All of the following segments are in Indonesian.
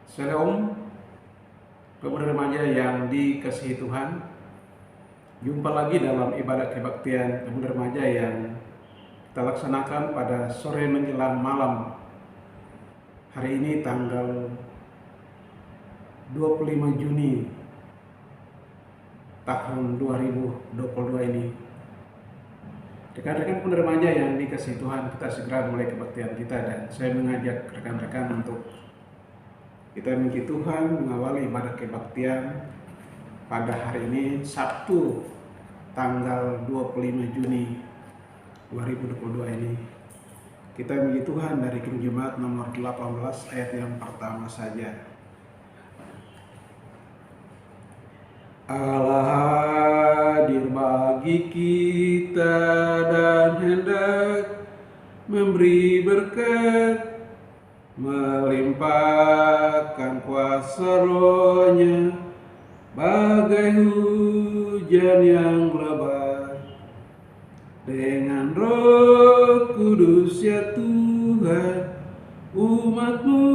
Shalom, pemuda remaja yang dikasihi Tuhan. Jumpa lagi dalam ibadah kebaktian pemuda remaja yang kita laksanakan pada sore menjelang malam. Hari ini tanggal 25 Juni tahun 2022 ini. Rekan-rekan pemuda remaja yang dikasihi Tuhan, kita segera mulai kebaktian kita, dan saya mengajak rekan-rekan untuk kita memuji Tuhan, mengawali ibadah kebaktian pada hari ini, Sabtu, tanggal 25 Juni 2022 ini. Kita memuji Tuhan dari King Jemaat nomor 18 ayat yang pertama saja. Allah hadir bagi kita dan hendak memberi berkat, melimpahkan kuasa Roh-Nya bagai hujan yang lebat. Dengan Roh Kudus ya Tuhan, umat-Mu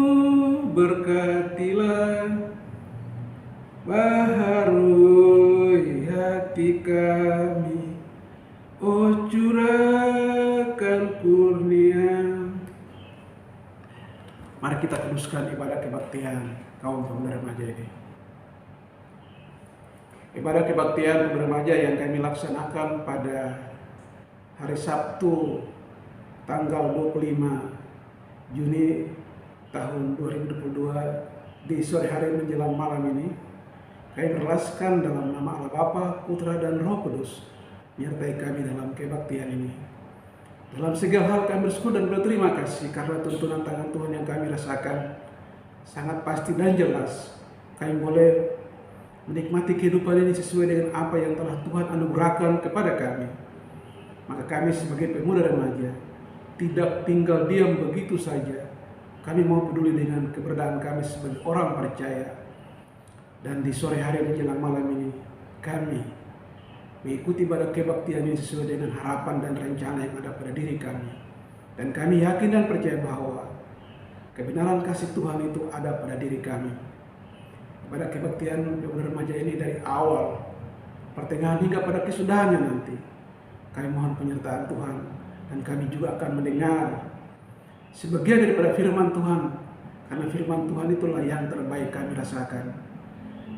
berkatilah, baharui hati kami, oh curahkan kurnia. Mari kita teruskan ibadah kebaktian kaum pemuda remaja ini. Ibadah kebaktian pemuda remaja yang kami laksanakan pada hari Sabtu tanggal 25 Juni tahun 2022 di sore hari menjelang malam ini, kami berlaskan dalam nama Allah Bapa, Putra dan Roh Kudus menyertai kami dalam kebaktian ini. Dalam segala hal kami bersyukur dan berterima kasih karena tuntunan tangan Tuhan yang kami rasakan sangat pasti dan jelas. Kami boleh menikmati kehidupan ini sesuai dengan apa yang telah Tuhan anugerahkan kepada kami. Maka kami sebagai pemuda remaja tidak tinggal diam begitu saja. Kami mau peduli dengan keberadaan kami sebagai orang percaya. Dan di sore hari menjelang malam ini kami mengikuti ibadah kebaktian ini sesuai dengan harapan dan rencana yang ada pada diri kami. Dan kami yakin dan percaya bahwa kebenaran kasih Tuhan itu ada pada diri kami. Ibadah kebaktian pemuda remaja ini dari awal, pertengahan hingga pada kesudahannya nanti, kami mohon penyertaan Tuhan, dan kami juga akan mendengar sebagian daripada firman Tuhan, karena firman Tuhan itulah yang terbaik kami rasakan.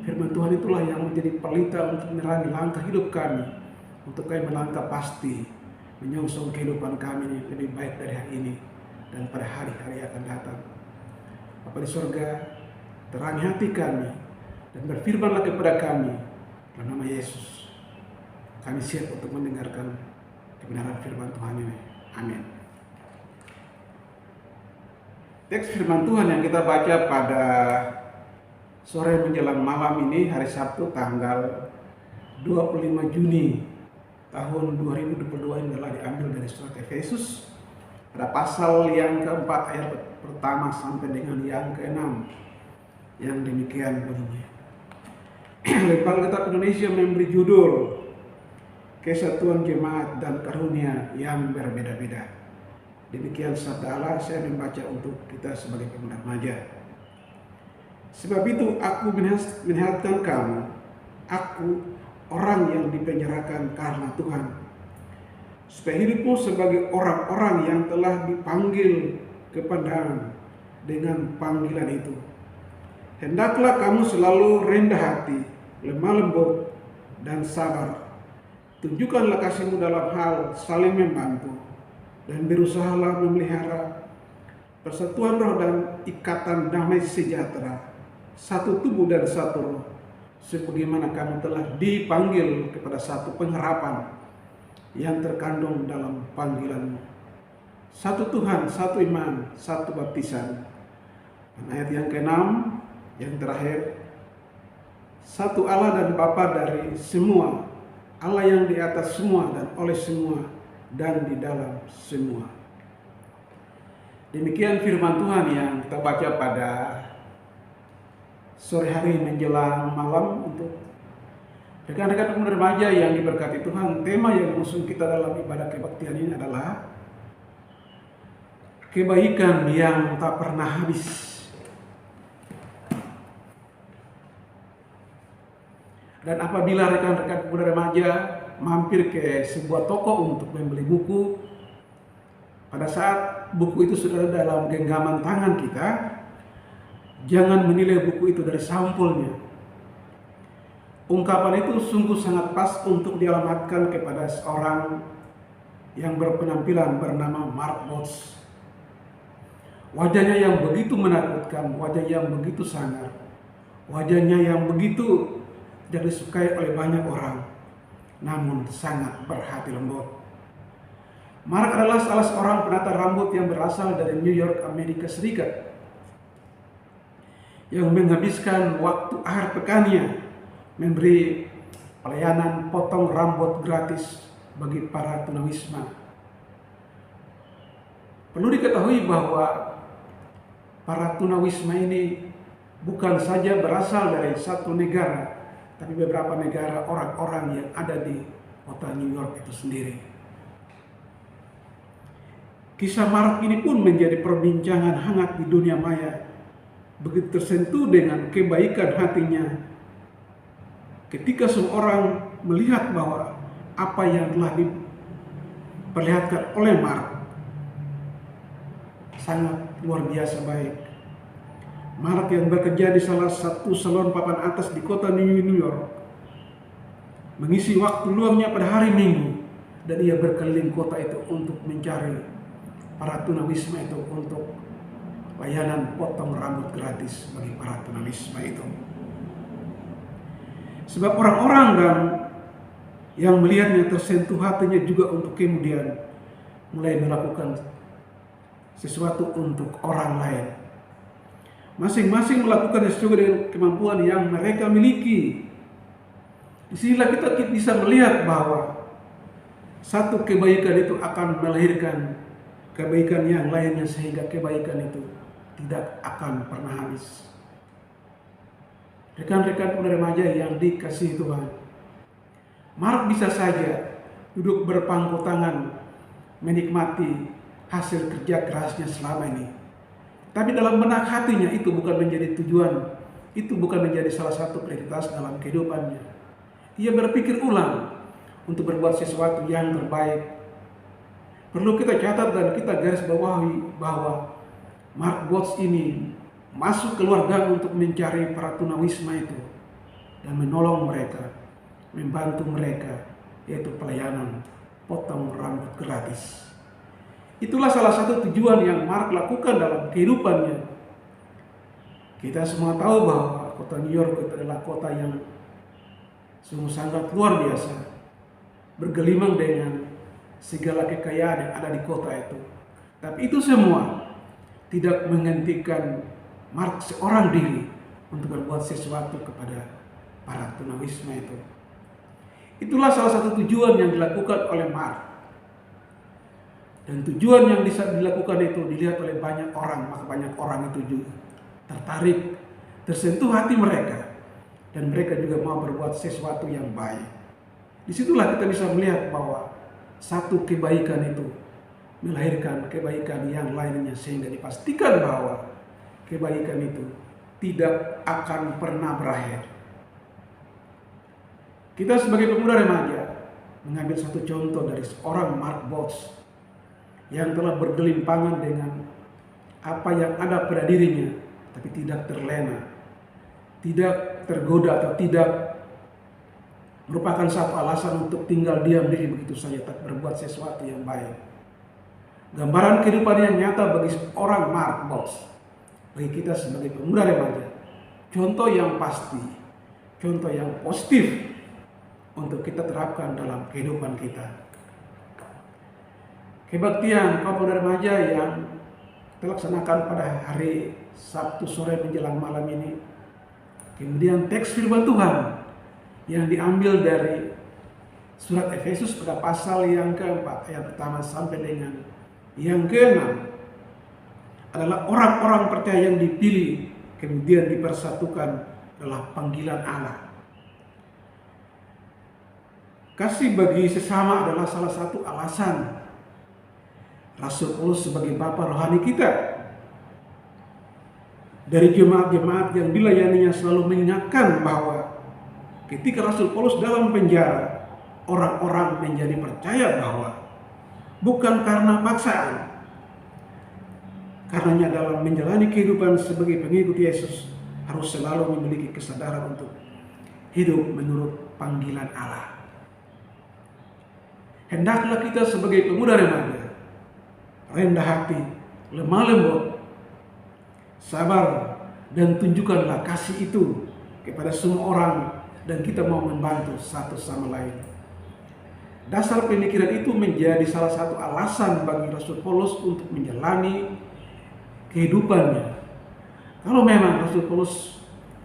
Firman Tuhan itulah yang menjadi pelita untuk menerangi langkah hidup kami, untuk kami melangkah pasti menyongsong kehidupan kami ini lebih baik dari hari ini dan pada hari-hari akan datang. Bapa di surga, terangi hati kami dan berfirmanlah kepada kami dalam nama Yesus. Kami siap untuk mendengarkan kebenaran firman Tuhan ini. Amin. Teks firman Tuhan yang kita baca pada sore menjelang malam ini, hari Sabtu tanggal 25 Juni tahun 2022 ini adalah diambil dari surat Efesus pada pasal yang keempat ayat pertama sampai dengan yang keenam, yang demikian bunyinya. Lembaga Kitab Indonesia memberi judul Kesatuan Jemaat dan Karunia yang Berbeda-Beda. Demikian sabda Allah, saya membaca untuk kita sebagai pemuda remaja. Sebab itu aku menyehatkan kamu, aku orang yang dipenjarakan karena Tuhan, supaya hidupmu sebagai orang-orang yang telah dipanggil kepada dengan panggilan itu. Hendaklah kamu selalu rendah hati, lemah lembut, dan sabar. Tunjukkanlah kasihmu dalam hal saling membantu, dan berusahalah memelihara persatuan roh dan ikatan damai sejahtera, satu tubuh dan satu roh, sebagaimana kamu telah dipanggil kepada satu pengharapan yang terkandung dalam panggilanmu. Satu Tuhan, satu iman, satu baptisan. Dan ayat yang keenam, yang terakhir, satu Allah dan Bapa dari semua, Allah yang di atas semua dan oleh semua dan di dalam semua. Demikian firman Tuhan yang kita baca pada sore hari menjelang malam untuk rekan-rekan pemuda remaja yang diberkati Tuhan. Tema yang mengusung kita dalam ibadah kebaktian ini adalah kebaikan yang tak pernah habis. Dan apabila rekan-rekan pemuda remaja mampir ke sebuah toko untuk membeli buku, pada saat buku itu sudah dalam genggaman tangan kita, jangan menilai buku itu dari sampulnya. Ungkapan itu sungguh sangat pas untuk dialamatkan kepada seorang yang berpenampilan bernama Mark Watts. Wajahnya yang begitu menakutkan, wajah yang begitu sangar, wajahnya yang begitu tidak disukai oleh banyak orang, namun sangat berhati lembut. Mark adalah salah seorang penata rambut yang berasal dari New York, Amerika Serikat, yang menghabiskan waktu akhir pekannya memberi pelayanan potong rambut gratis bagi para tunawisma. Perlu diketahui bahwa para tunawisma ini bukan saja berasal dari satu negara, tapi beberapa negara orang-orang yang ada di kota New York itu sendiri. Kisah Mark ini pun menjadi perbincangan hangat di dunia maya, begitu tersentuh dengan kebaikan hatinya ketika seorang melihat bahwa apa yang telah diperlihatkan oleh Mark sangat luar biasa baik. Mark yang bekerja di salah satu salon papan atas di kota New York mengisi waktu luangnya pada hari Minggu, dan ia berkeliling kota itu untuk mencari para tunawisma itu untuk layanan potong rambut gratis bagi para tunawisma itu. Sebab orang-orang dan yang melihatnya tersentuh hatinya juga untuk kemudian mulai melakukan sesuatu untuk orang lain. Masing-masing melakukan sesuatu dengan kemampuan yang mereka miliki. Disinilah kita bisa melihat bahwa satu kebaikan itu akan melahirkan kebaikan yang lainnya, sehingga kebaikan itu tidak akan pernah habis. Rekan-rekan pemuda remaja yang dikasihi Tuhan, Mark bisa saja duduk berpangku tangan menikmati hasil kerja kerasnya selama ini. Tapi dalam benak hatinya itu bukan menjadi tujuan, itu bukan menjadi salah satu prioritas dalam kehidupannya. Ia berpikir ulang untuk berbuat sesuatu yang terbaik. Perlu kita catat dan kita garis bawahi bahwa Mark Watts ini masuk keluarga untuk mencari para tunawisma itu dan menolong mereka, membantu mereka, yaitu pelayanan potong rambut gratis. Itulah salah satu tujuan yang Mark lakukan dalam kehidupannya. Kita semua tahu bahwa kota New York itu adalah kota yang sungguh sangat luar biasa, bergelimang dengan segala kekayaan yang ada di kota itu. Tapi itu semua tidak menghentikan Mark seorang diri untuk berbuat sesuatu kepada para tunawisma itu. Itulah salah satu tujuan yang dilakukan oleh Mark. Dan tujuan yang bisa dilakukan itu dilihat oleh banyak orang, maka banyak orang itu juga tertarik, tersentuh hati mereka, dan mereka juga mau berbuat sesuatu yang baik. Disitulah kita bisa melihat bahwa satu kebaikan itu melahirkan kebaikan yang lainnya, sehingga dipastikan bahwa kebaikan itu tidak akan pernah berakhir. Kita sebagai pemuda remaja mengambil satu contoh dari seorang Mark Watts yang telah bergelimpangan dengan apa yang ada pada dirinya, tapi tidak terlena, tidak tergoda, atau tidak merupakan satu alasan untuk tinggal diam diri begitu saja, tak berbuat sesuatu yang baik. Gambaran kehidupan yang nyata bagi seorang Mark Watts, bagi kita sebagai pemuda remaja, contoh yang pasti, contoh yang positif untuk kita terapkan dalam kehidupan kita. Kebaktian pemuda remaja yang terlaksanakan pada hari Sabtu sore menjelang malam ini, kemudian teks firman Tuhan yang diambil dari surat Efesus pada pasal yang keempat, ayat pertama sampai dengan yang keenam, adalah orang-orang percaya yang dipilih kemudian dipersatukan adalah panggilan Allah. Kasih bagi sesama adalah salah satu alasan Rasul Paulus sebagai bapa rohani kita dari jemaat-jemaat yang dilayaninya selalu mengingatkan bahwa ketika Rasul Paulus dalam penjara, orang-orang menjadi percaya bahwa bukan karena paksaan, karenanya dalam menjalani kehidupan sebagai pengikut Yesus harus selalu memiliki kesadaran untuk hidup menurut panggilan Allah. Hendaklah kita sebagai pemuda remaja rendah hati, lemah lembut, sabar, dan tunjukkanlah kasih itu kepada semua orang, dan kita mau membantu satu sama lain. Dasar pemikiran itu menjadi salah satu alasan bagi Rasul Paulus untuk menjalani kehidupannya. Kalau memang Rasul Paulus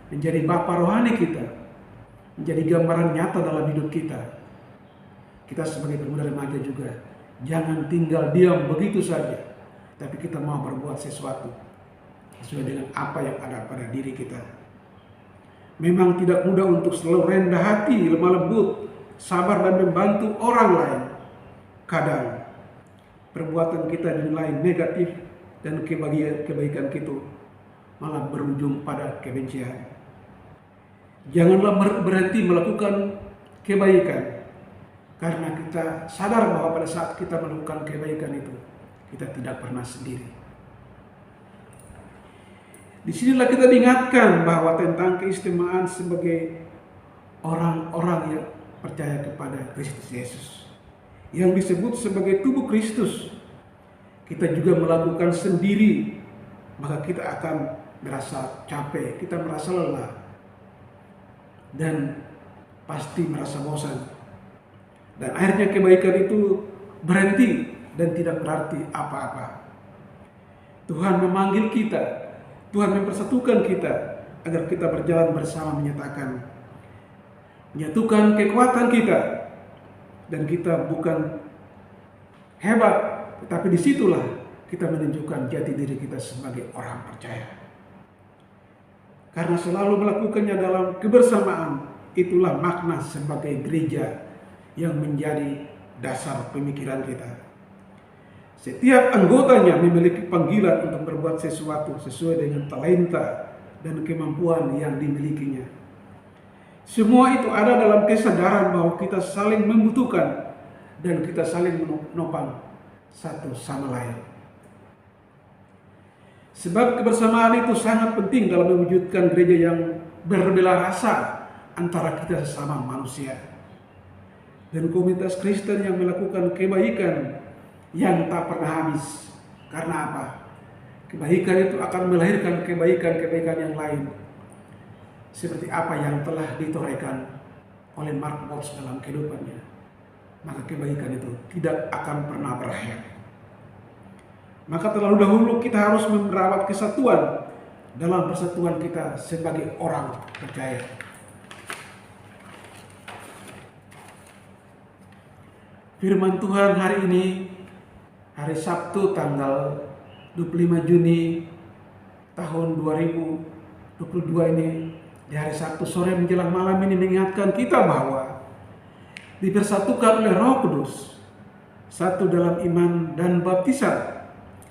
menjadi bapa rohani kita, menjadi gambaran nyata dalam hidup kita, kita sebagai pemuda remaja juga jangan tinggal diam begitu saja, tapi kita mau berbuat sesuatu sesuai dengan apa yang ada pada diri kita. Memang tidak mudah untuk selalu rendah hati, lemah lembut, sabar dan membantu orang lain. Kadang perbuatan kita dinilai negatif dan kebaikan kita malah berujung pada kebencian. Janganlah berhenti melakukan kebaikan, karena kita sadar bahwa pada saat kita melakukan kebaikan itu, kita tidak pernah sendiri. Disinilah kita diingatkan bahwa tentang keistimewaan sebagai orang-orang yang percaya kepada Kristus Yesus, yang disebut sebagai tubuh Kristus. Kita juga melakukan sendiri, maka kita akan merasa capek, kita merasa lelah, dan pasti merasa bosan. Dan akhirnya kebaikan itu berhenti dan tidak berarti apa-apa. Tuhan memanggil kita, Tuhan mempersatukan kita agar kita berjalan bersama, menyatukan kekuatan kita. Dan kita bukan hebat, tetapi disitulah kita menunjukkan jati diri kita sebagai orang percaya. Karena selalu melakukannya dalam kebersamaan, itulah makna sebagai gereja yang menjadi dasar pemikiran kita. Setiap anggotanya memiliki panggilan untuk berbuat sesuatu sesuai dengan talenta dan kemampuan yang dimilikinya. Semua itu ada dalam kesadaran bahwa kita saling membutuhkan dan kita saling menopang satu sama lain. Sebab kebersamaan itu sangat penting dalam mewujudkan gereja yang berbela rasa antara kita sesama manusia. Dan komunitas Kristen yang melakukan kebaikan yang tak pernah habis. Karena apa? Kebaikan itu akan melahirkan kebaikan-kebaikan yang lain. Seperti apa yang telah ditorehkan oleh Mark Walsh dalam kehidupannya. Maka kebaikan itu tidak akan pernah berakhir. Maka terlalu dahulu kita harus merawat kesatuan dalam persatuan kita sebagai orang percaya. Firman Tuhan hari ini, hari Sabtu tanggal 25 Juni tahun 2022 ini, di hari Sabtu sore menjelang malam ini mengingatkan kita bahwa dipersatukan oleh Roh Kudus, satu dalam iman dan baptisan,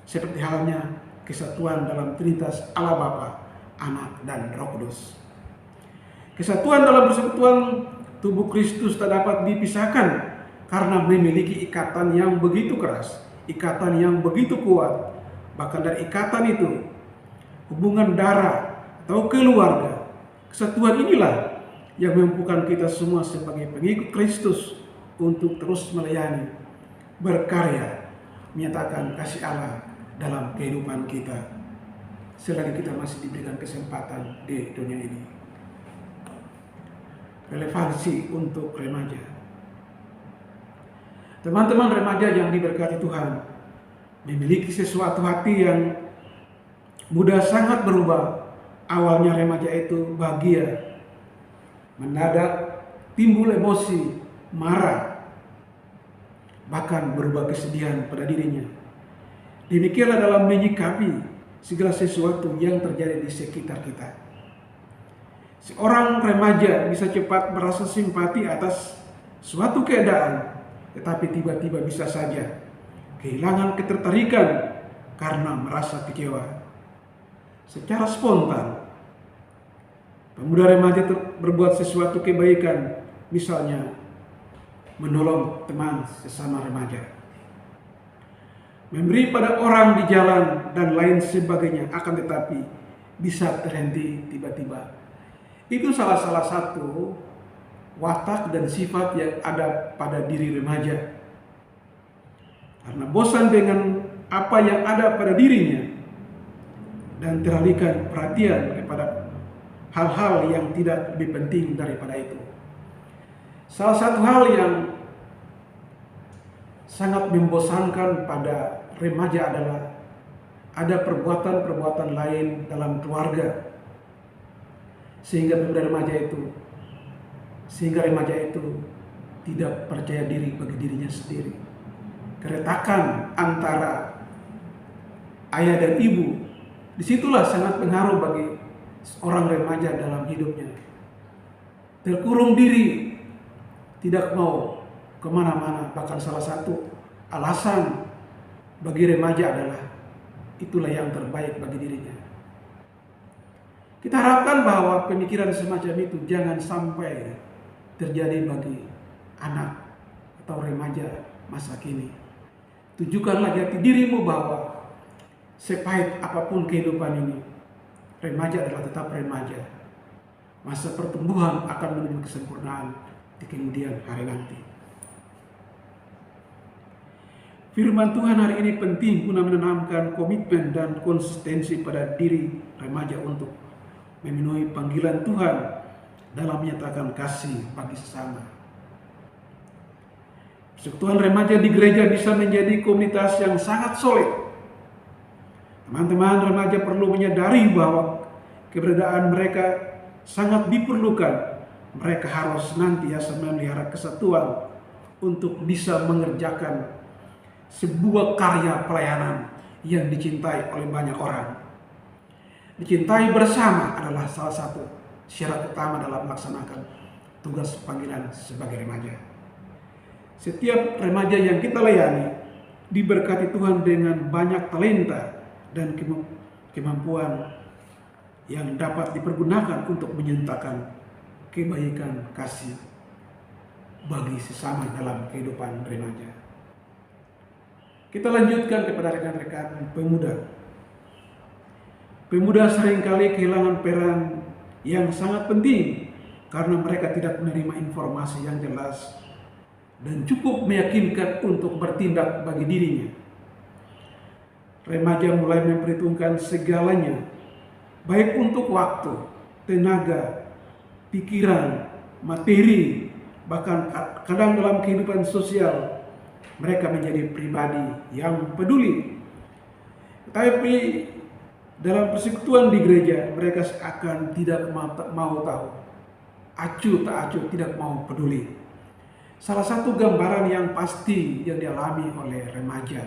seperti halnya kesatuan dalam Trinitas Allah Bapa, Anak, dan Roh Kudus. Kesatuan dalam persekutuan tubuh Kristus tak dapat dipisahkan karena memiliki ikatan yang begitu keras, ikatan yang begitu kuat. Bahkan dari ikatan itu, hubungan darah atau keluarga, kesatuan inilah yang memampukan kita semua sebagai pengikut Kristus untuk terus melayani, berkarya, menyatakan kasih Allah dalam kehidupan kita selagi kita masih diberikan kesempatan di dunia ini. Relevansi untuk remaja. Teman-teman remaja yang diberkati Tuhan memiliki sesuatu hati yang mudah sangat berubah. Awalnya remaja itu bahagia, mendadak timbul emosi, marah, bahkan berubah kesedihan pada dirinya. Demikianlah dalam menyikapi segala sesuatu yang terjadi di sekitar kita. Seorang remaja bisa cepat merasa simpati atas suatu keadaan, tetapi tiba-tiba bisa saja kehilangan ketertarikan karena merasa kecewa. Secara spontan, Pemuda remaja berbuat sesuatu kebaikan, misalnya menolong teman sesama remaja, memberi pada orang di jalan, dan lain sebagainya, akan tetapi bisa terhenti tiba-tiba. Itu salah satu watak dan sifat yang ada pada diri remaja. Karena bosan dengan apa yang ada pada dirinya dan teralihkan perhatian kepada hal-hal yang tidak lebih penting daripada itu. Salah satu hal yang sangat membosankan pada remaja adalah ada perbuatan-perbuatan lain dalam keluarga, sehingga remaja itu tidak percaya diri bagi dirinya sendiri. Keretakan antara ayah dan ibu, disitulah sangat pengaruh bagi seorang remaja dalam hidupnya. Terkurung diri, tidak mau kemana-mana. Bahkan salah satu alasan bagi remaja adalah itulah yang terbaik bagi dirinya. Kita harapkan bahwa pemikiran semacam itu jangan sampai terjadi bagi anak atau remaja masa kini. Tunjukkanlah jati dirimu bahwa sepahit apapun kehidupan ini, remaja adalah tetap remaja. Masa pertumbuhan akan menuju kesempurnaan di kemudian hari nanti. Firman Tuhan hari ini penting guna menanamkan komitmen dan konsistensi pada diri remaja untuk memenuhi panggilan Tuhan dalam menyatakan kasih bagi sesama. Persekutuan remaja di gereja bisa menjadi komunitas yang sangat solid. Teman-teman remaja perlu menyadari bahwa keberadaan mereka sangat diperlukan. Mereka harus senantiasa memelihara kesatuan untuk bisa mengerjakan sebuah karya pelayanan yang dicintai oleh banyak orang. Dicintai bersama adalah salah satu syarat utama dalam melaksanakan tugas panggilan sebagai remaja. Setiap remaja yang kita layani diberkati Tuhan dengan banyak talenta dan kemampuan yang dapat dipergunakan untuk menyentakan kebaikan kasih bagi sesama dalam kehidupan remaja. Kita lanjutkan kepada rekan-rekan pemuda. Pemuda seringkali kehilangan peran yang sangat penting karena mereka tidak menerima informasi yang jelas dan cukup meyakinkan untuk bertindak bagi dirinya. Remaja mulai memperhitungkan segalanya, baik untuk waktu, tenaga, pikiran, materi, bahkan kadang dalam kehidupan sosial mereka menjadi pribadi yang peduli. Tapi dalam persekutuan di gereja mereka seakan tidak mau tahu, acuh tak acuh, tidak mau peduli. Salah satu gambaran yang pasti yang dialami oleh remaja,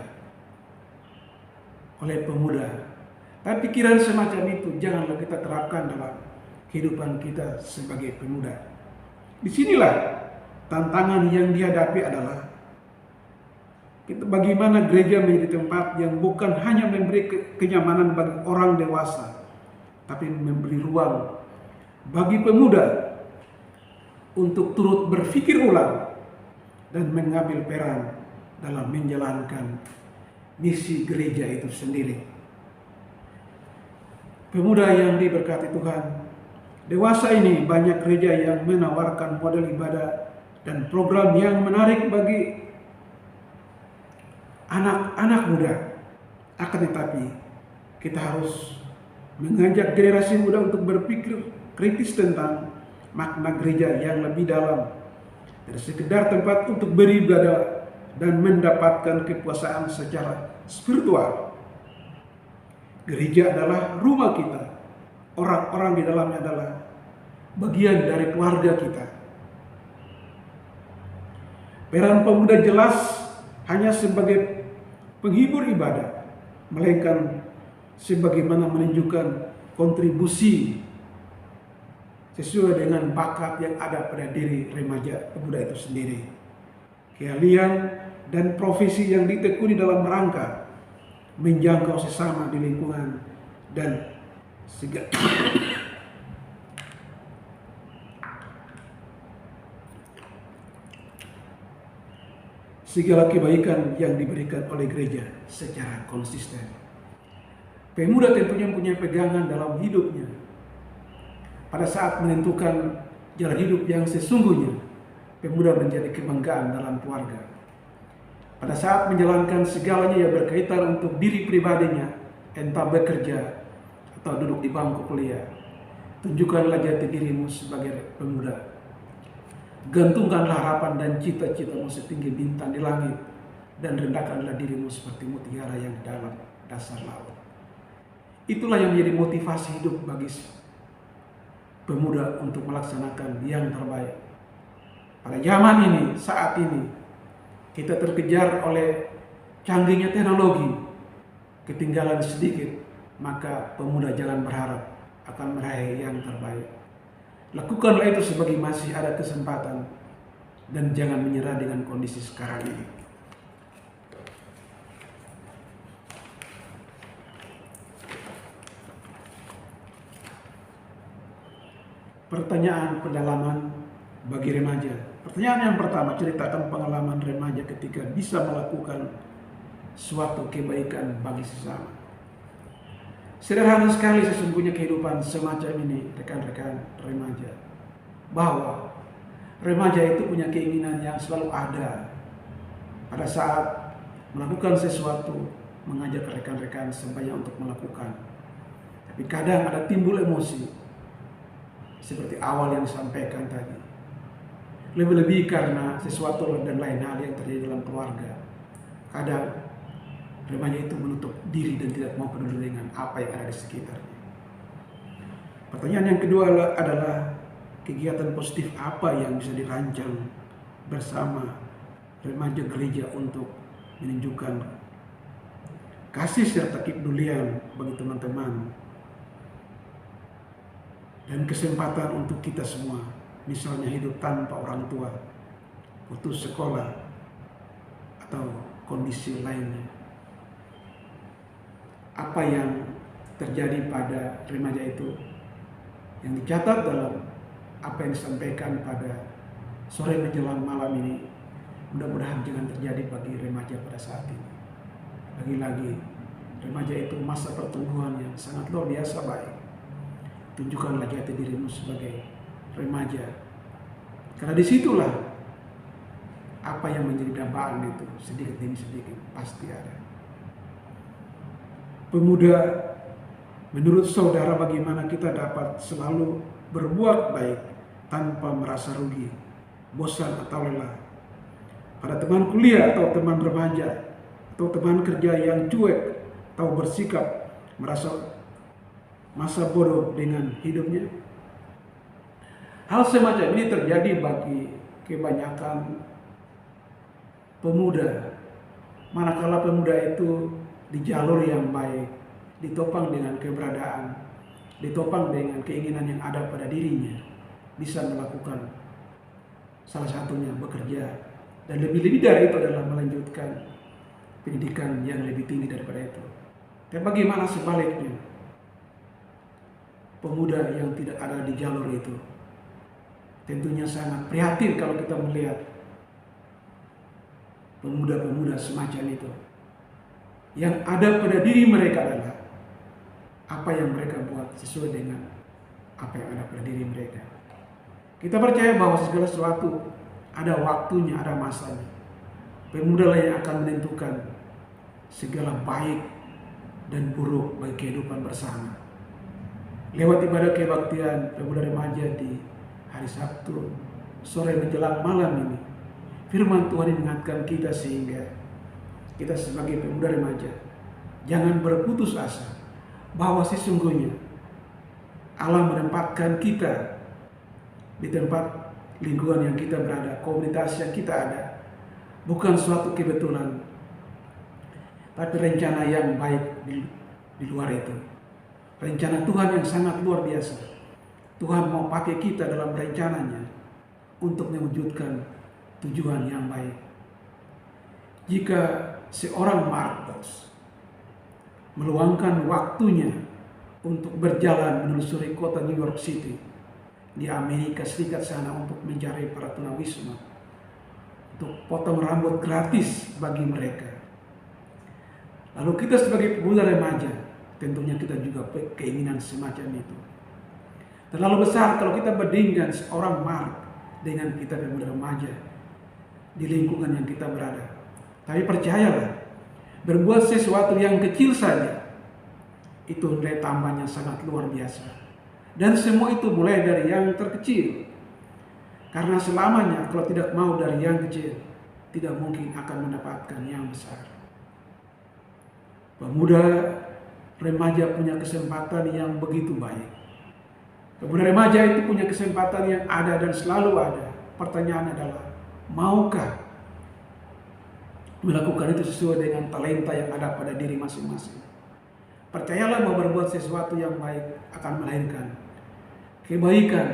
oleh pemuda. Tapi pikiran semacam itu janganlah kita terapkan dalam kehidupan kita sebagai pemuda. Disinilah tantangan yang dihadapi adalah bagaimana gereja menjadi tempat yang bukan hanya memberi kenyamanan bagi orang dewasa, tapi memberi ruang bagi pemuda untuk turut berpikir ulang dan mengambil peran dalam menjalankan misi gereja itu sendiri. Pemuda yang diberkati Tuhan, dewasa ini banyak gereja yang menawarkan model ibadah dan program yang menarik bagi anak-anak muda. Akan tetapi kita harus mengajak generasi muda untuk berpikir kritis tentang makna gereja yang lebih dalam dari sekedar tempat untuk beribadah dan mendapatkan kepuasan secara spiritual. Gereja adalah rumah kita. Orang-orang di dalamnya adalah bagian dari keluarga kita. Peran pemuda jelas hanya sebagai penghibur ibadah, melainkan sebagaimana menunjukkan kontribusi sesuai dengan bakat yang ada pada diri remaja pemuda itu sendiri. Keahlian dan profesi yang ditekuni dalam rangka menjangkau sesama di lingkungan dan segala kebaikan yang diberikan oleh gereja secara konsisten. Pemuda tentunya punya pegangan dalam hidupnya. Pada saat menentukan jalan hidup yang sesungguhnya, pemuda menjadi kebanggaan dalam keluarga. Pada saat menjalankan segalanya yang berkaitan untuk diri pribadinya, entah bekerja atau duduk di bangku kuliah, tunjukkanlah jati dirimu sebagai pemuda. Gantungkanlah harapan dan cita-citamu setinggi bintang di langit, dan rendahkanlah dirimu seperti mutiara yang di dalam dasar laut. Itulah yang menjadi motivasi hidup bagi pemuda untuk melaksanakan yang terbaik. Pada zaman ini, saat ini, kita terkejar oleh canggihnya teknologi. Ketinggalan sedikit, maka pemuda jangan berharap akan meraih yang terbaik. Lakukanlah itu sebagai masih ada kesempatan, dan jangan menyerah dengan kondisi sekarang ini. Pertanyaan pendalaman bagi remaja. Pertanyaan yang pertama, ceritakan pengalaman remaja ketika bisa melakukan suatu kebaikan bagi sesama. Sederhana sekali sesungguhnya kehidupan semacam ini, rekan-rekan remaja. Bahwa remaja itu punya keinginan yang selalu ada. Pada saat melakukan sesuatu, mengajak rekan-rekan sebaya untuk melakukan. Tapi kadang ada timbul emosi, seperti awal yang disampaikan tadi. Lebih-lebih karena sesuatu dan lain hal yang terjadi dalam keluarga. Kadang remaja itu menutup diri dan tidak mau peduli dengan apa yang ada di sekitarnya. Pertanyaan yang kedua adalah kegiatan positif apa yang bisa dirancang bersama remaja gereja untuk menunjukkan kasih serta kepedulian bagi teman-teman dan kesempatan untuk kita semua, misalnya hidup tanpa orang tua, putus sekolah, atau kondisi lainnya. Apa yang terjadi pada remaja itu yang dicatat dalam apa yang disampaikan pada sore menjelang malam ini, mudah-mudahan jangan terjadi bagi remaja pada saat ini. Lagi-lagi, remaja itu masa pertumbuhan yang sangat luar biasa baik. Tunjukkanlah jati dirimu sebagai remaja, karena disitulah apa yang menjadi dambaan itu sedikit demi sedikit pasti ada. Pemuda, menurut saudara bagaimana kita dapat selalu berbuat baik tanpa merasa rugi, bosan atau lelah? Pada teman kuliah atau teman remaja atau teman kerja yang cuek atau bersikap merasa masa bodoh dengan hidupnya? Hal semacam ini terjadi bagi kebanyakan pemuda. Manakala pemuda itu di jalur yang baik, ditopang dengan keberadaan, ditopang dengan keinginan yang ada pada dirinya, bisa melakukan salah satunya bekerja, dan lebih-lebih dari itu adalah melanjutkan pendidikan yang lebih tinggi daripada itu. Dan bagaimana sebaliknya? Pemuda yang tidak ada di jalur itu, tentunya sangat prihatin kalau kita melihat pemuda-pemuda semacam itu. Yang ada pada diri mereka adalah apa yang mereka buat sesuai dengan apa yang ada pada diri mereka. Kita percaya bahwa segala sesuatu ada waktunya, ada masanya. Pemuda lah yang akan menentukan segala baik dan buruk bagi kehidupan bersama. Lewat ibadah kebaktian pemuda remaja di hari Sabtu sore menjelang malam ini, firman Tuhan mengingatkan kita sehingga kita sebagai pemuda remaja jangan berputus asa bahwa sesungguhnya Allah menempatkan kita di tempat lingkungan yang kita berada, komunitas yang kita ada, bukan suatu kebetulan, tapi rencana yang baik di luar itu. Rencana Tuhan yang sangat luar biasa. Tuhan mau pakai kita dalam rencananya untuk mewujudkan tujuan yang baik. Jika seorang Marcos meluangkan waktunya untuk berjalan menelusuri kota New York City di Amerika Serikat sana untuk mencari para tunawisma, untuk potong rambut gratis bagi mereka. Lalu kita sebagai pemuda remaja, tentunya kita juga keinginan semacam itu. Terlalu besar kalau kita bandingkan seorang Mark dengan kita pemuda remaja di lingkungan yang kita berada. Tapi percayalah, berbuat sesuatu yang kecil saja, itu nilai tambahnya sangat luar biasa. Dan semua itu mulai dari yang terkecil. Karena selamanya kalau tidak mau dari yang kecil, tidak mungkin akan mendapatkan yang besar. Pemuda remaja punya kesempatan yang begitu baik. Pemuda remaja itu punya kesempatan yang ada dan selalu ada. Pertanyaan adalah, maukah melakukan itu sesuai dengan talenta yang ada pada diri masing-masing? Percayalah bahwa berbuat sesuatu yang baik akan melahirkan kebaikan,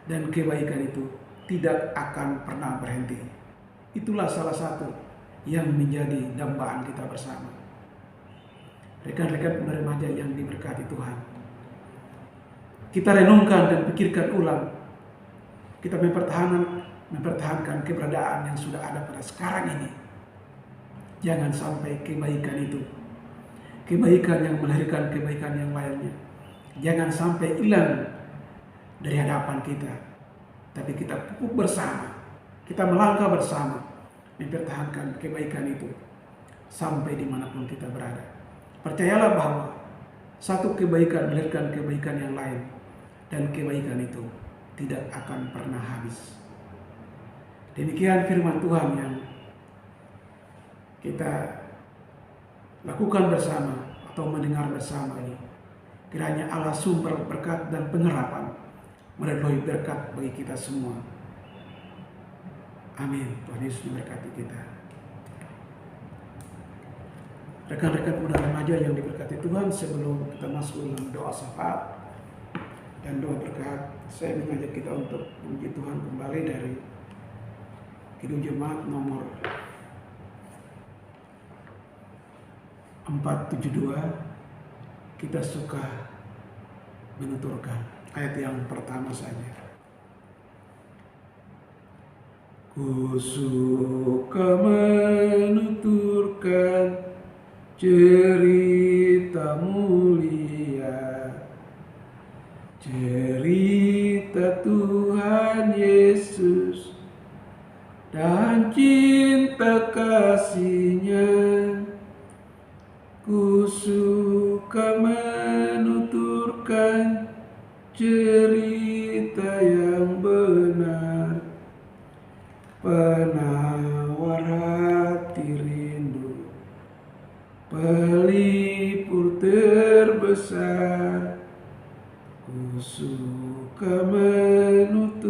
dan kebaikan itu tidak akan pernah berhenti. Itulah salah satu yang menjadi dambaan kita bersama. Rekan-rekan pemuda remaja yang diberkati Tuhan, kita renungkan dan pikirkan ulang. Kita mempertahankan keberadaan yang sudah ada pada sekarang ini. Jangan sampai kebaikan itu, kebaikan yang melahirkan kebaikan yang lainnya, jangan sampai hilang dari hadapan kita. Tapi kita pupuk bersama, kita melangkah bersama, mempertahankan kebaikan itu sampai dimanapun kita berada. Percayalah bahwa satu kebaikan melahirkan kebaikan yang lain, dan kebaikan itu tidak akan pernah habis. Demikian firman Tuhan yang kita lakukan bersama atau mendengar bersama ini. Kiranya Allah sumber berkat dan pengharapan melalui berkat bagi kita semua. Amin. Tuhan Yesus memberkati kita. Rekan-rekan pemuda remaja yang diberkati Tuhan, sebelum kita masuk dalam doa syafaat dan doa berkat, saya mengajak kita untuk memuji Tuhan kembali dari Kidung Jemaat nomor 472. Kita suka menuturkan ayat yang pertama saja. Ku suka menuturkan cerita mulia, cerita Tuhan Yesus dan cinta kasih-Nya. Ku suka menuturkan cerita yang benar, penawar hati rindu, pelipur terbesar. Ku suka menuturkan,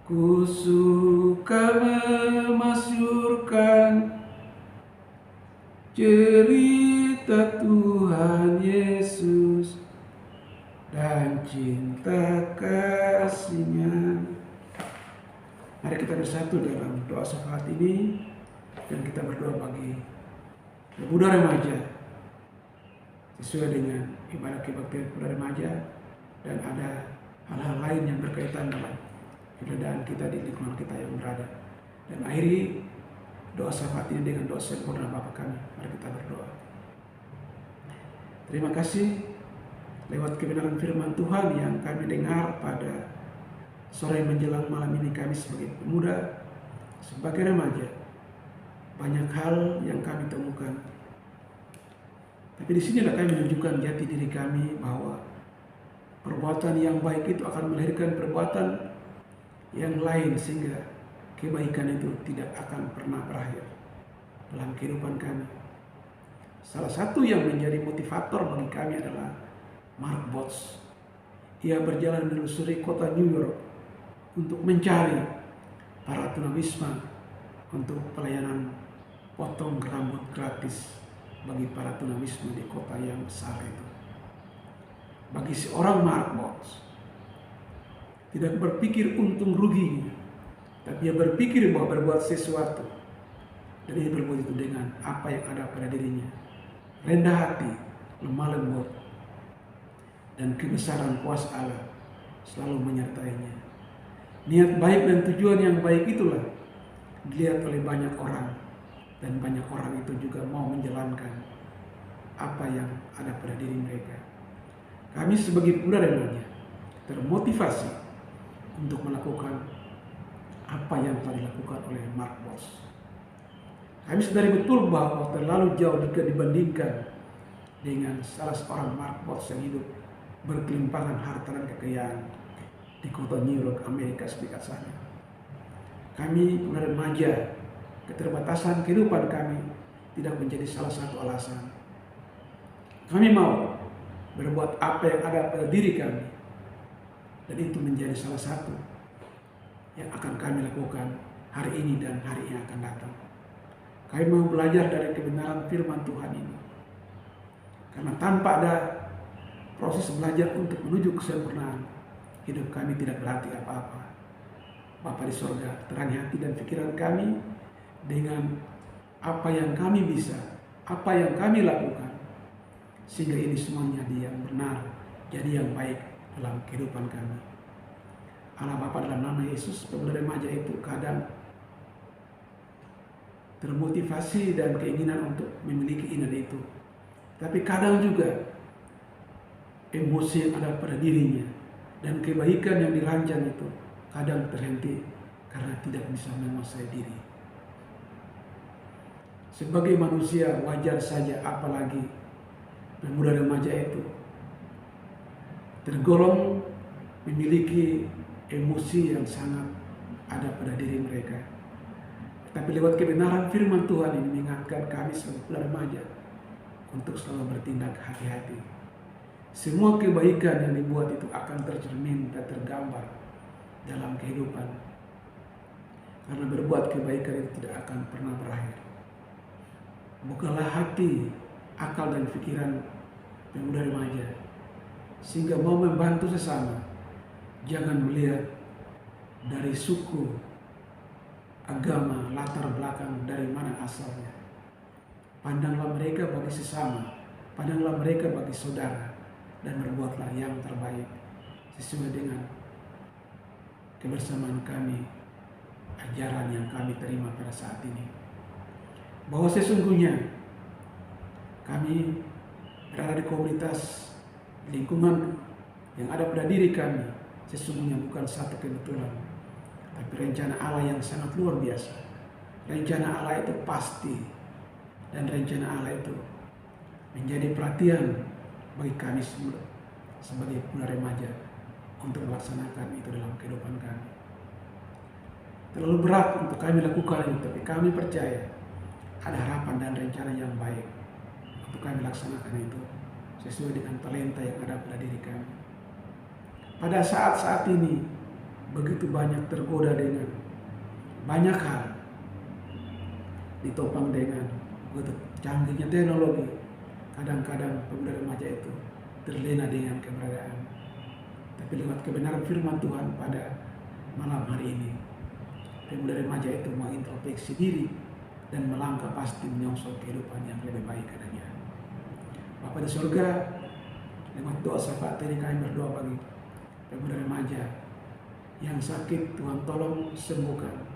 ku suka memasyurkan cerita Tuhan Yesus dan cinta kasih-Nya. Mari kita bersatu dalam doa syafaat ini, dan kita berdoa bagi pemuda remaja sesuai dengan ibadah kebaktian pemuda remaja, dan ada hal-hal lain yang berkaitan dalam keberadaan kita di lingkungan kita yang berada. Dan akhiri doa syafaat ini dengan doa sempurna Bapa kami. Mari kita berdoa. Terima kasih lewat kebenaran firman Tuhan yang kami dengar pada sore menjelang malam ini. Kami sebagai pemuda, sebagai remaja, banyak hal yang kami temukan. Tapi di sinilah kami menunjukkan jati diri kami bahwa perbuatan yang baik itu akan melahirkan perbuatan yang lain, sehingga kebaikan itu tidak akan pernah berakhir dalam kehidupan kami. Salah satu yang menjadi motivator bagi kami adalah Mark Botts. Ia berjalan menelusuri kota New York untuk mencari para tunawisma untuk pelayanan potong rambut gratis bagi para tunawisma di kota yang besar itu. Bagi seorang Mark Botts, tidak berpikir untung ruginya, tapi dia berpikir bahwa berbuat sesuatu, dan dia berbuat itu dengan apa yang ada pada dirinya. Rendah hati, lemah lembut, dan kebesaran kuasa Allah selalu menyertainya. Niat baik dan tujuan yang baik itulah dilihat oleh banyak orang, dan banyak orang itu juga mau menjalankan apa yang ada pada diri mereka. Kami sebagai pemuda remaja termotivasi untuk melakukan apa yang telah dilakukan oleh Mark Boss. Kami sadari betul bahwa terlalu jauh jika dibandingkan dengan salah seorang Mark Boss yang hidup berkelimpangan harta dan kekayaan di kota New York, Amerika Serikat sana. Kami pemuda remaja, keterbatasan kehidupan kami tidak menjadi salah satu alasan. Kami mau berbuat apa yang ada pada diri kami, dan itu menjadi salah satu yang akan kami lakukan hari ini dan hari yang akan datang. Kami mau belajar dari kebenaran firman Tuhan ini, karena tanpa ada proses belajar untuk menuju kesempurnaan, hidup kami tidak berarti apa-apa. Bapa di sorga, terangi hati dan pikiran kami dengan apa yang kami bisa, apa yang kami lakukan, sehingga ini semuanya jadi yang benar, jadi yang baik dalam kehidupan kami. Allah Bapa, dalam nama Yesus, pemuda remaja itu kadang termotivasi dan keinginan untuk memiliki ini itu, tapi kadang juga emosi yang ada pada dirinya dan kebaikan yang dirancang itu kadang terhenti karena tidak bisa menguasai diri. Sebagai manusia wajar saja, apalagi pemuda remaja itu tergolong memiliki emosi yang sangat ada pada diri mereka. Tapi lewat kebenaran firman Tuhan ini mengingatkan kami sebagai pemuda remaja untuk selalu bertindak hati-hati. Semua kebaikan yang dibuat itu akan tercermin dan tergambar dalam kehidupan. Karena berbuat kebaikan itu tidak akan pernah berakhir. Bukalah hati, akal dan pikiran pemuda remaja sehingga mau membantu sesama. Jangan melihat dari suku, agama, latar belakang dari mana asalnya. Pandanglah mereka bagi sesama, pandanglah mereka bagi saudara, dan berbuatlah yang terbaik sesuai dengan kebersamaan kami, ajaran yang kami terima pada saat ini. Bahwa sesungguhnya kami berada di komunitas lingkungan yang ada pada diri kami, sesungguhnya bukan satu kebetulan, tapi rencana Allah yang sangat luar biasa. Rencana Allah itu pasti, dan rencana Allah itu menjadi perhatian bagi kami semua sebagai pemuda remaja untuk melaksanakan itu dalam kehidupan kami. Terlalu berat untuk kami lakukan itu, tapi kami percaya ada harapan dan rencana yang baik untuk kami laksanakan itu sesuai dengan talenta yang ada pada diri kami. Pada saat-saat ini begitu banyak tergoda dengan banyak hal, ditopang dengan begitu canggihnya teknologi. Kadang-kadang pemuda remaja itu terlena dengan keberadaan. Tapi lewat kebenaran firman Tuhan pada malam hari ini, pemuda remaja itu mau introspeksi diri dan melangkah pasti menyongsong kehidupan yang lebih baik adanya. Bapa di surga, lewat doa syafaat ini kami berdoa bagi pemuda remaja yang sakit, Tuhan tolong sembuhkan.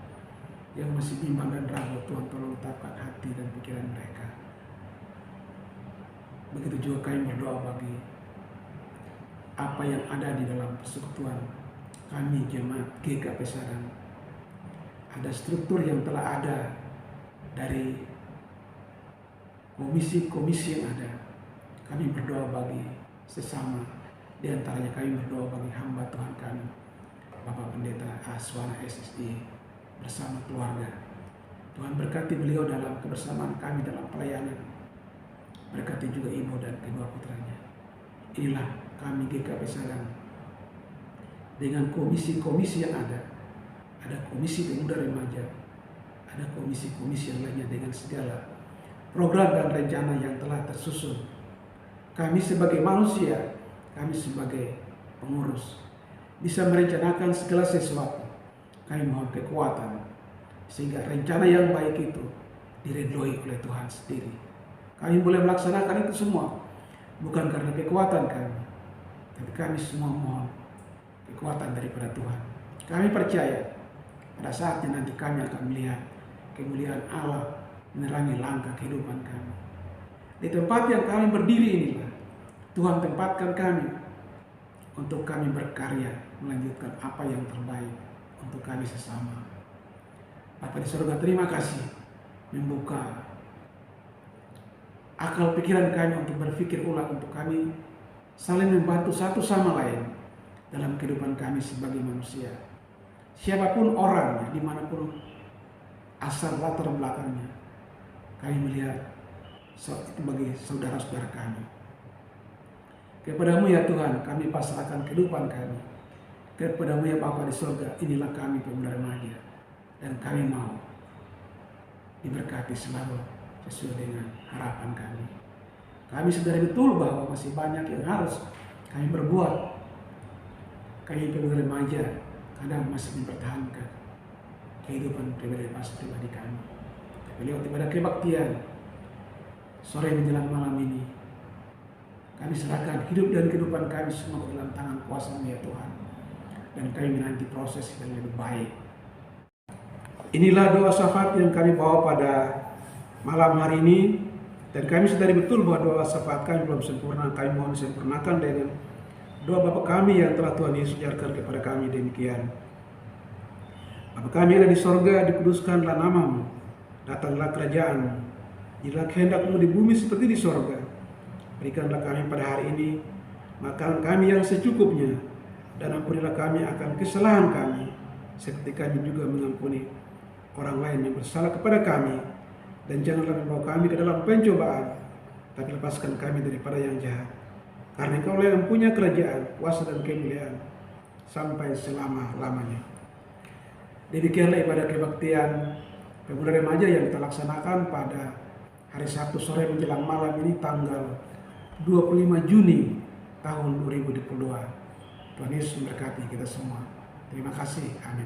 Yang masih bimbang dan ragu, Tuhan tolong letakkan hati dan pikiran mereka. Begitu juga kami berdoa bagi apa yang ada di dalam persekutuan kami jemaat GKP Sadang. Ada struktur yang telah ada dari komisi-komisi yang ada. Kami berdoa bagi sesama, di antaranya kami berdoa bagi hamba Tuhan kami, Bapak Pendeta Aswana SSI bersama keluarga. Tuhan berkati beliau dalam kebersamaan kami dalam pelayanan. Berkati juga ibu dan kedua putranya. Inilah kami GKP Sadang dengan komisi-komisi yang ada. Ada komisi pemuda remaja, ada komisi-komisi yang lainnya dengan segala program dan rencana yang telah tersusun. Kami sebagai manusia, kami sebagai pengurus bisa merencanakan segala sesuatu. Kami mohon kekuatan sehingga rencana yang baik itu diridhoi oleh Tuhan sendiri. Kami boleh melaksanakan itu semua bukan karena kekuatan kami, tapi kami semua mohon kekuatan daripada Tuhan. Kami percaya pada saatnya nanti kami akan melihat kemuliaan Allah menerangi langkah kehidupan kami. Di tempat yang kami berdiri inilah Tuhan tempatkan kami untuk kami berkarya melanjutkan apa yang terbaik untuk kami sesama. Bapa di surga, terima kasih membuka akal pikiran kami untuk berpikir ulang, untuk kami saling membantu satu sama lain dalam kehidupan kami sebagai manusia. Siapapun orangnya, dimanapun asal latar belakangnya, kami melihat sebagai saudara-saudara kami. Kepadamu ya Tuhan, kami pasrahkan kehidupan kami. Kepadamu ya Bapa di surga, inilah kami pemuda remaja. Dan kami mau diberkati selalu sesuai dengan harapan kami. Kami sadari betul bahwa masih banyak yang harus kami berbuat. Kami pemuda remaja kadang masih mempertahankan kehidupan pribadi kami. Tapi lewat ibadah kebaktian sore menjelang malam ini, kami serahkan hidup dan kehidupan kami semua ke dalam tangan kuasa-Mu ya Tuhan. Dan kami menanti proses yang lebih baik. Inilah doa syafaat yang kami bawa pada malam hari ini. Dan kami sadari betul bahwa doa syafaat kami belum sempurna. Kami mohon disempurnakan dengan doa Bapa kami yang telah Tuhan Yesus ajarkan kepada kami demikian. Bapa kami yang ada di sorga, dikuduskanlah nama-Mu. Datanglah kerajaan-Mu. Jadilah kehendak-Mu di bumi seperti di sorga. Berikanlah kami pada hari ini makanan kami yang secukupnya, dan ampunilah kami akan kesalahan kami, seperti kami juga mengampuni orang lain yang bersalah kepada kami. Dan janganlah membawa kami ke dalam pencobaan, tapi lepaskan kami daripada yang jahat. Karena Engkau yang punya kerajaan, kuasa dan kemuliaan sampai selama-lamanya. Demikianlah ibadah kebaktian pemuda remaja yang kita laksanakan pada hari Sabtu sore menjelang malam ini, tanggal 25 Juni tahun 2022. Tuhan Yesus memberkati kita semua. Terima kasih. Amin.